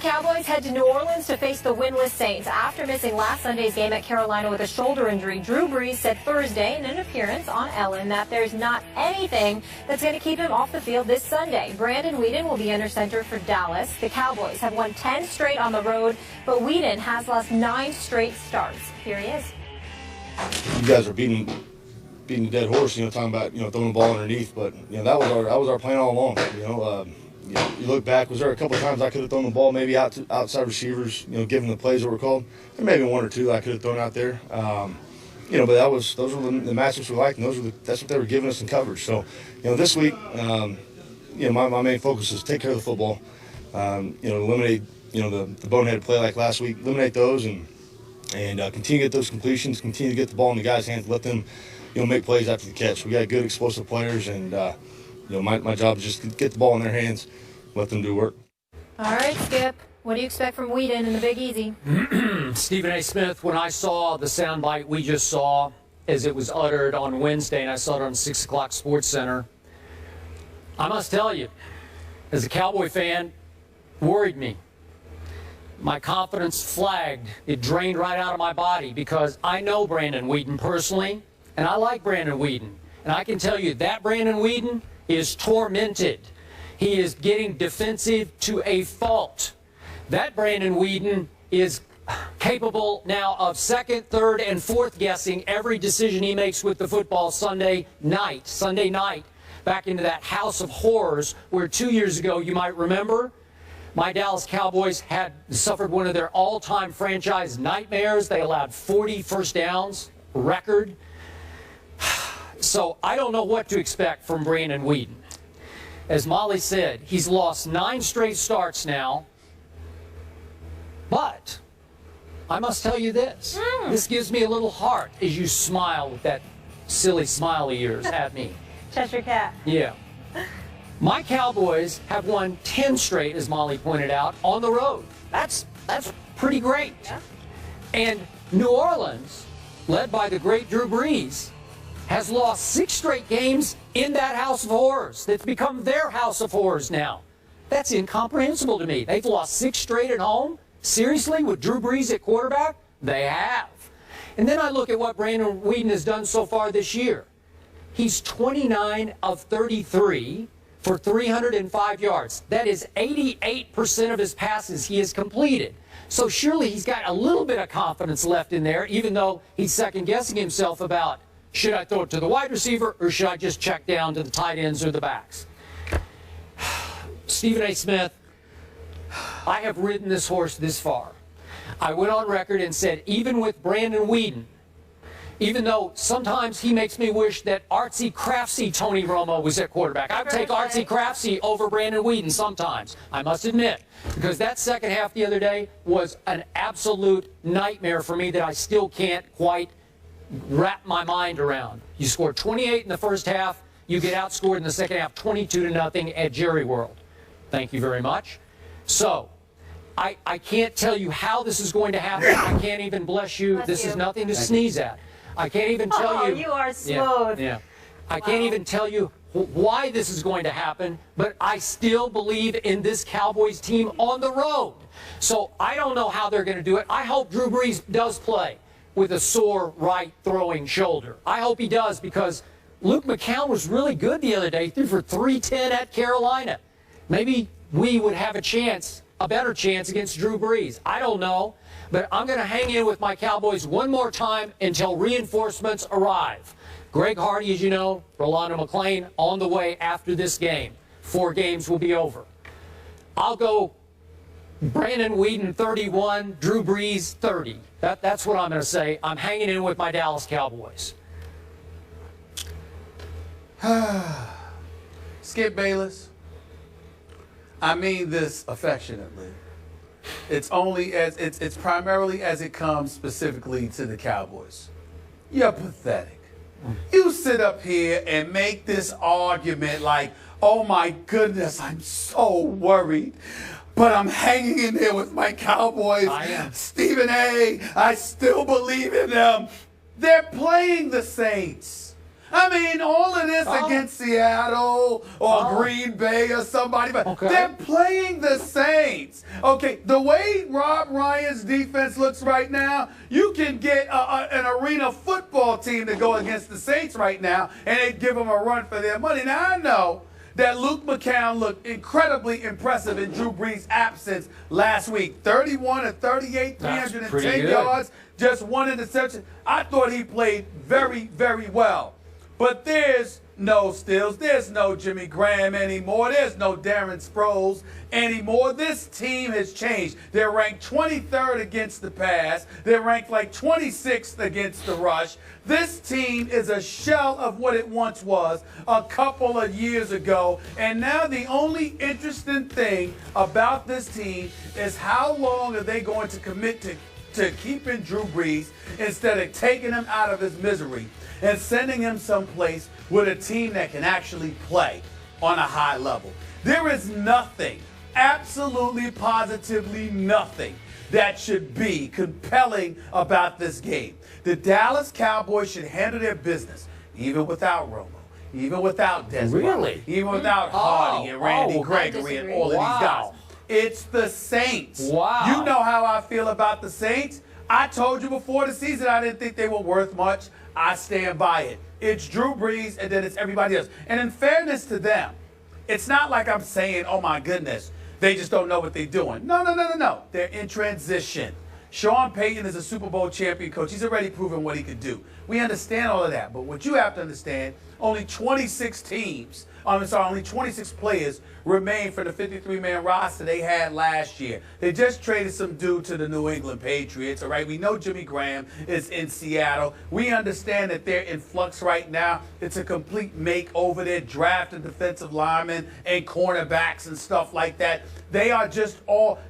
Cowboys head to New Orleans to face the winless Saints. After missing last Sunday's game at Carolina with a shoulder injury, Drew Brees said Thursday in an appearance on Ellen that there's not anything that's going to keep him off the field this Sunday. Brandon Weeden will be under center for Dallas. The Cowboys have won 10 straight on the road, but Weeden has lost 9 straight starts. Here he is. You guys are beating a dead horse, talking about, throwing the ball underneath, but, that was our plan all along, You look back, was there a couple of times I could have thrown the ball maybe out to outside receivers, given the plays that were called? There may be 1 or 2 I could have thrown out there. But those were the matchups we liked, and that's what they were giving us in coverage. So, this week, my main focus is take care of the football, eliminate, the bonehead play like last week, eliminate those and continue to get those completions, continue to get the ball in the guys' hands, let them, make plays after the catch. We got good explosive players, and my job is just to get the ball in their hands, let them do work. All right, Skip. What do you expect from Weeden in the Big Easy? Stephen A. Smith, when I saw the soundbite we just saw as it was uttered on Wednesday, and I saw it on 6 o'clock Sports Center, I must tell you, as a Cowboy fan, worried me. My confidence flagged. It drained right out of my body because I know Brandon Weeden personally, and I like Brandon Weeden. And I can tell you that Brandon Weeden is tormented. He is getting defensive to a fault. That Brandon Weeden is capable now of second, third, and fourth guessing every decision he makes with the football Sunday night, back into that house of horrors where 2 years ago, you might remember, my Dallas Cowboys had suffered one of their all-time franchise nightmares. They allowed 40 first downs, record. So I don't know what to expect from Brandon Weeden. As Molly said, he's lost 9 straight starts now. But I must tell you this. This gives me a little heart as you smile with that silly smile of yours at me. Cheshire Cat. Yeah. My Cowboys have won 10 straight, as Molly pointed out, on the road. That's pretty great. Yeah. And New Orleans, led by the great Drew Brees, has lost 6 straight games in that house of horrors. That's become their house of horrors now. That's incomprehensible to me. They've lost 6 straight at home? Seriously, with Drew Brees at quarterback? They have. And then I look at what Brandon Weeden has done so far this year. He's 29 of 33 for 305 yards. That is 88% of his passes he has completed. So surely he's got a little bit of confidence left in there, even though he's second-guessing himself about, should I throw it to the wide receiver or should I just check down to the tight ends or the backs? Stephen A. Smith, I have ridden this horse this far. I went on record and said, even with Brandon Weeden, even though sometimes he makes me wish that artsy-craftsy Tony Romo was at quarterback. I'd take artsy-craftsy over Brandon Weeden sometimes, I must admit, because that second half the other day was an absolute nightmare for me that I still can't quite wrap my mind around. You scored 28 in the first half, you get outscored in the second half 22-0 at Jerry World. Thank you very much. So, I can't tell you how this is going to happen. I can't even, bless you, this is nothing to sneeze at. I can't even tell you. You are smooth. Yeah. I can't even tell you why this is going to happen, but I still believe in this Cowboys team on the road. So I don't know how they're going to do it. I hope Drew Brees does play with a sore right throwing shoulder. I hope he does, because Luke McCown was really good the other day. He threw for 310 at Carolina. Maybe we would have a chance, a better chance against Drew Brees. I don't know. But I'm going to hang in with my Cowboys one more time until reinforcements arrive. Greg Hardy, as you know, Rolando McClain on the way after this game. 4 games will be over. I'll go Brandon Weeden 31, Drew Brees 30. That's what I'm going to say. I'm hanging in with my Dallas Cowboys. Skip Bayless, I mean this affectionately. It's primarily as it comes specifically to the Cowboys. You're pathetic. You sit up here and make this argument like, oh my goodness, I'm so worried, but I'm hanging in there with my Cowboys. I am. Stephen A., I still believe in them. They're playing the Saints. I mean, all of this against Seattle or Green Bay or somebody, but they're playing the Saints. Okay, the way Rob Ryan's defense looks right now, you can get an arena football team to go against the Saints right now, and they'd give them a run for their money. Now, I know that Luke McCown looked incredibly impressive in Drew Brees' absence last week. 31 of 38, 310 yards, just one interception. I thought he played very, very well. But there's no Stills, there's no Jimmy Graham anymore, there's no Darren Sproles anymore. This team has changed. They're ranked 23rd against the pass. They're ranked like 26th against the rush. This team is a shell of what it once was a couple of years ago. And now the only interesting thing about this team is how long are they going to commit to keeping Drew Brees instead of taking him out of his misery and sending him someplace with a team that can actually play on a high level. There is nothing, absolutely positively nothing, that should be compelling about this game. The Dallas Cowboys should handle their business, even without Romo, even without Desmond, even without Hardy and Randy Gregory and all of these guys. It's the Saints. Wow. You know how I feel about the Saints. I told you before the season I didn't think they were worth much. I stand by it. It's Drew Brees, and then it's everybody else. And in fairness to them, it's not like I'm saying, oh, my goodness, they just don't know what they're doing. No. They're in transition. Sean Payton is a Super Bowl champion coach. He's already proven what he could do. We understand all of that. But what you have to understand, only 26 players remain for the 53-man roster they had last year. They just traded some dude to the New England Patriots, all right? We know Jimmy Graham is in Seattle. We understand that they're in flux right now. It's a complete makeover. They're drafting defensive linemen and cornerbacks and stuff like that. They are just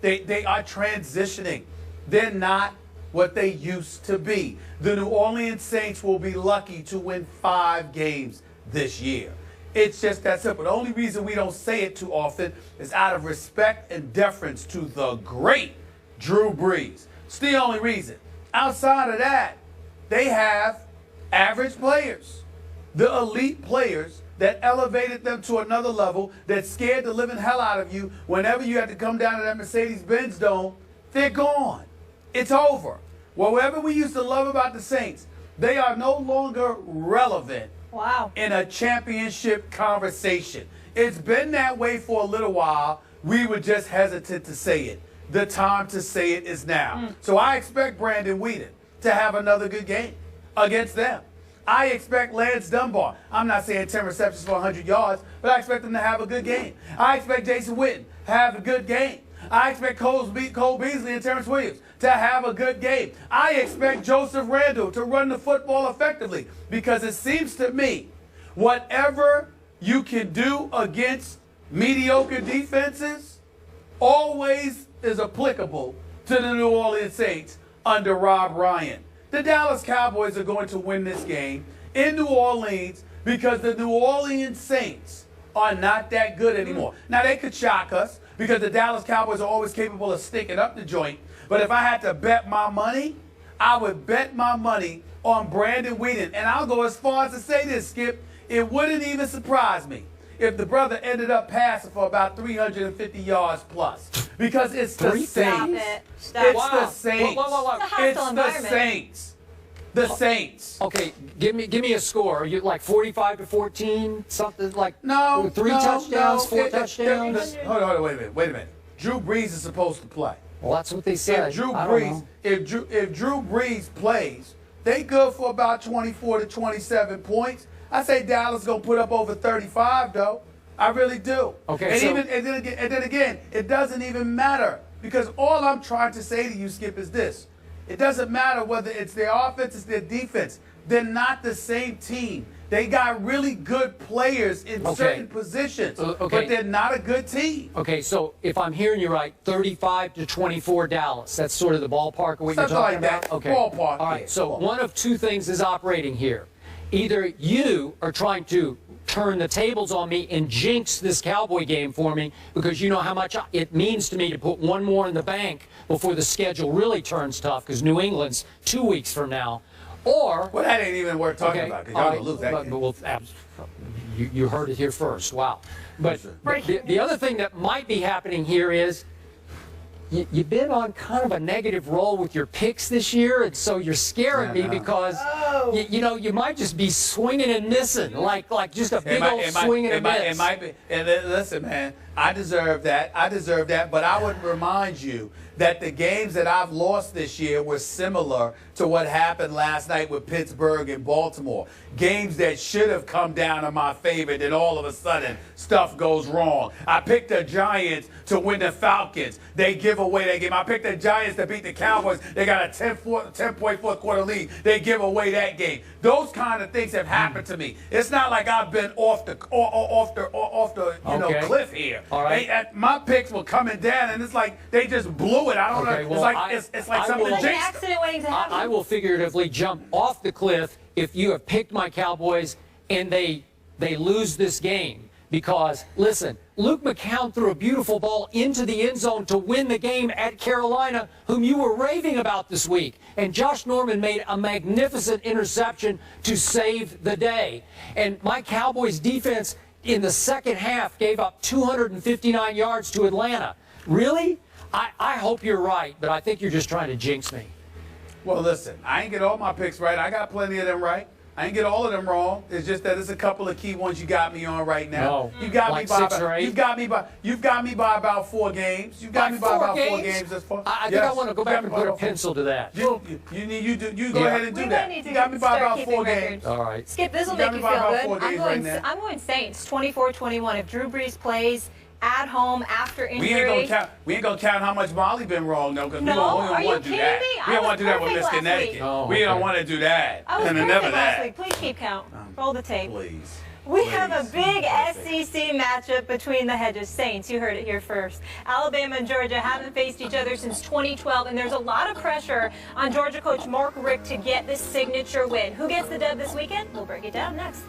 they are transitioning. They're not what they used to be. The New Orleans Saints will be lucky to win 5 games this year. It's just that simple. The only reason we don't say it too often is out of respect and deference to the great Drew Brees. It's the only reason. Outside of that, they have average players, the elite players that elevated them to another level, that scared the living hell out of you whenever you had to come down to that Mercedes-Benz Dome. They're gone. It's over. Whatever we used to love about the Saints, they are no longer relevant in a championship conversation. It's been that way for a little while. We were just hesitant to say it. The time to say it is now. So I expect Brandon Whedon to have another good game against them. I expect Lance Dunbar. I'm not saying 10 receptions for 100 yards, but I expect him to have a good game. I expect Jason Witten to have a good game. I expect Cole Beasley and Terrence Williams to have a good game. I expect Joseph Randle to run the football effectively, because it seems to me whatever you can do against mediocre defenses always is applicable to the New Orleans Saints under Rob Ryan. The Dallas Cowboys are going to win this game in New Orleans because the New Orleans Saints are not that good anymore. Now, they could shock us because the Dallas Cowboys are always capable of sticking up the joint. But if I had to bet my money, I would bet my money on Brandon Whedon. And I'll go as far as to say this, Skip. It wouldn't even surprise me if the brother ended up passing for about 350 yards plus. Because it's the Saints. It's the Saints. It's the Saints. The Saints. Okay, give me a score. Are you like 45-14? Something like 3 touchdowns, 4 touchdowns? Hold on, wait a minute. Drew Brees is supposed to play. Well, that's what they said. If Drew Brees plays, they good for about 24 to 27 points. I say Dallas gonna put up over 35 though. I really do. Okay. And then again, it doesn't even matter, because all I'm trying to say to you, Skip, is this. It doesn't matter whether it's their offense, it's their defense. They're not the same team. They got really good players in certain positions, but they're not a good team. Okay, so if I'm hearing you right, 35-24 Dallas. That's sort of the ballpark of what you're talking about? Okay. Ballpark. All right, so one of two things is operating here. Either you are trying to turn the tables on me and jinx this Cowboy game for me, because you know how much it means to me to put one more in the bank before the schedule really turns tough, because New England's 2 weeks from now. Or Well, that ain't even worth talking about because y'all gonna lose that game. You heard it here first. Wow. But Breaking the other thing that might be happening here is you've been on kind of a negative roll with your picks this year, and so you're scaring me because you might just be swinging and missing, like just a big old swing and a miss. It might be. And listen, man, I deserve that. I deserve that. But I would remind you that the games that I've lost this year were similar to what happened last night with Pittsburgh and Baltimore. Games that should have come down in my favor, then all of a sudden stuff goes wrong. I picked the Giants to win the Falcons. They give away that game. I picked the Giants to beat the Cowboys. They got a 10-point fourth quarter lead. They give away that game. Those kind of things have happened to me. It's not like I've been off the cliff here. All right. My picks were coming down, and it's like they just blew it. I don't know. Well, it's like something Like an jinxed. accident waiting to happen. I will figuratively jump off the cliff if you have picked my Cowboys and they lose this game. Because, listen, Luke McCown threw a beautiful ball into the end zone to win the game at Carolina, whom you were raving about this week. And Josh Norman made a magnificent interception to save the day. And my Cowboys defense in the second half gave up 259 yards to Atlanta. Really? I hope you're right, but I think you're just trying to jinx me. Well, listen, I ain't get all my picks right. I got plenty of them right. I ain't get all of them wrong. It's just that it's a couple of key ones you got me on right now. No. You got Like me by 6 or 8? You've got me by about 4 games. You've got me by about 4 games this far. I think I want to go back and put a pencil to that. You go ahead and do that. You got me by about 4 games. All right. Skip, this will You make got you me by about feel 4 good. games right now. I'm going Saints, 24-21. If Drew Brees plays at home after injury. We ain't gonna count how much Molly been wrong though, because No, we don't are you want to do kidding that. me? We I don't want to do that was with Miss perfect last Connecticut. week. Oh, we okay. don't want to do that. I was and perfect never last that. week. Please keep count. Roll the tape. Please. We have a Please. big Perfect. SEC matchup between the Hedges. Saints, you heard it here first. Alabama and Georgia haven't faced each other since 2012, and there's a lot of pressure on Georgia coach Mark Richt to get this signature win. Who gets the dub this weekend? We'll break it down next.